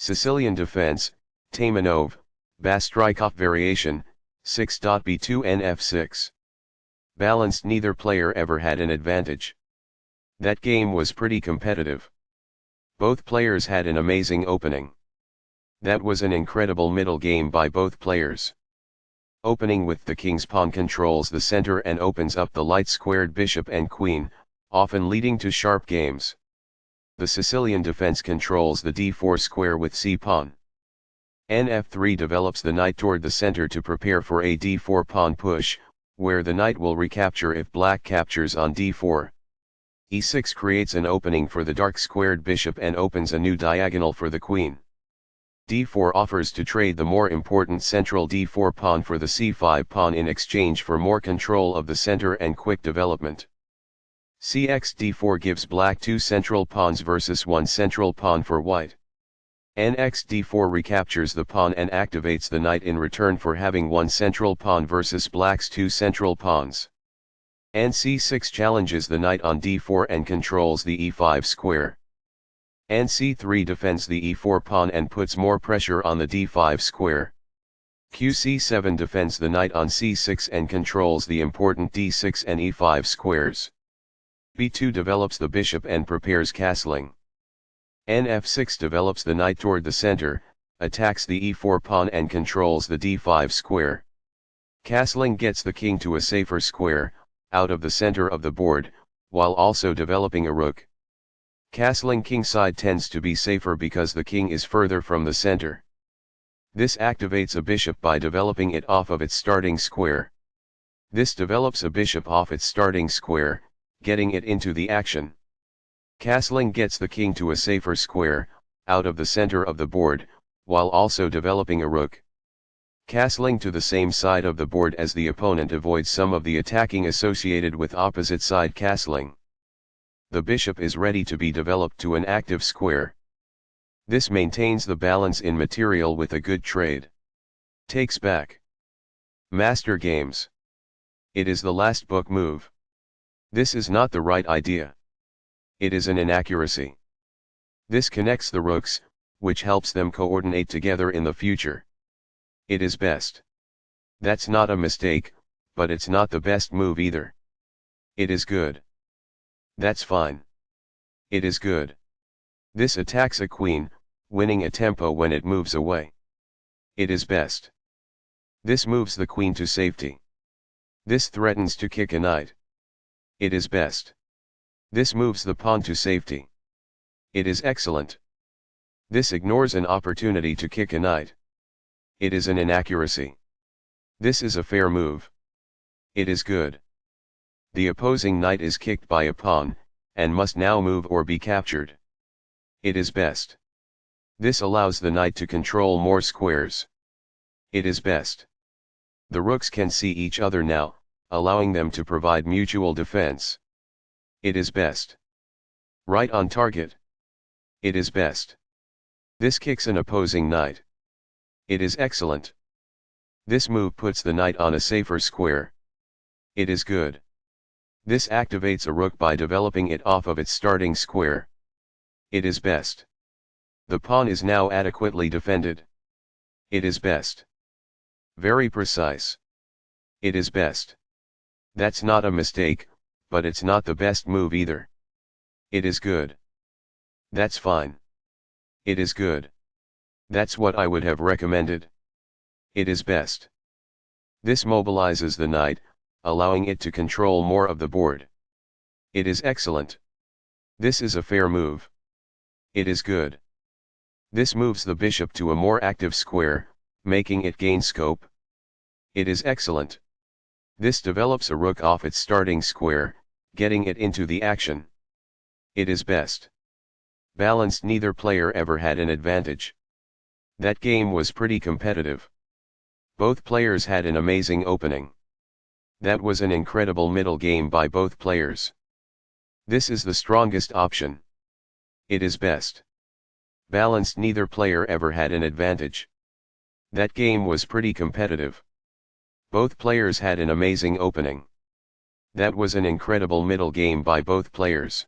Sicilian defense, Taimanov, Bastrikov variation, 6.b2 nf6. Balanced, neither player ever had an advantage. That game was pretty competitive. Both players had an amazing opening. That was an incredible middle game by both players. Opening with the king's pawn controls the center and opens up the light-squared bishop and queen, often leading to sharp games. The Sicilian defense controls the d4 square with c-pawn. Nf3 develops the knight toward the center to prepare for a d4 pawn push, where the knight will recapture if black captures on d4. E6 creates an opening for the dark squared bishop and opens a new diagonal for the queen. d4 offers to trade the more important central d4 pawn for the c5 pawn in exchange for more control of the center and quick development. Cx d4 gives black 2 central pawns versus 1 central pawn for white. Nx d4 recaptures the pawn and activates the knight in return for having 1 central pawn versus black's 2 central pawns. Nc6 challenges the knight on d4 and controls the e5 square. Nc3 defends the e4 pawn and puts more pressure on the d5 square. Qc7 defends the knight on c6 and controls the important d6 and e5 squares. b2 develops the bishop and prepares castling. Nf6 develops the knight toward the center, attacks the e4 pawn and controls the d5 square. Castling gets the king to a safer square, out of the center of the board, while also developing a rook. Castling kingside tends to be safer because the king is further from the center. This activates a bishop by developing it off of its starting square. This develops a bishop off its starting square, getting it into the action. Castling gets the king to a safer square, out of the center of the board, while also developing a rook. Castling to the same side of the board as the opponent avoids some of the attacking associated with opposite side castling. The bishop is ready to be developed to an active square. This maintains the balance in material with a good trade. Takes back. Master games. It is the last book move. This is not the right idea. It is an inaccuracy. This connects the rooks, which helps them coordinate together in the future. It is best. That's not a mistake, but it's not the best move either. It is good. That's fine. It is good. This attacks a queen, winning a tempo when it moves away. It is best. This moves the queen to safety. This threatens to kick a knight. It is best. This moves the pawn to safety. It is excellent. This ignores an opportunity to kick a knight. It is an inaccuracy. This is a fair move. It is good. The opposing knight is kicked by a pawn, and must now move or be captured. It is best. This allows the knight to control more squares. It is best. The rooks can see each other now, allowing them to provide mutual defense. It is best. Right on target. It is best. This kicks an opposing knight. It is excellent. This move puts the knight on a safer square. It is good. This activates a rook by developing it off of its starting square. It is best. The pawn is now adequately defended. It is best. Very precise. It is best. That's not a mistake, but it's not the best move either. It is good. That's fine. It is good. That's what I would have recommended. It is best. This mobilizes the knight, allowing it to control more of the board. It is excellent. This is a fair move. It is good. This moves the bishop to a more active square, making it gain scope. It is excellent. This develops a rook off its starting square, getting it into the action. It is best. Balanced, neither player ever had an advantage. That game was pretty competitive. Both players had an amazing opening. That was an incredible middle game by both players. This is the strongest option. It is best. Balanced, neither player ever had an advantage. That game was pretty competitive. Both players had an amazing opening. That was an incredible middle game by both players.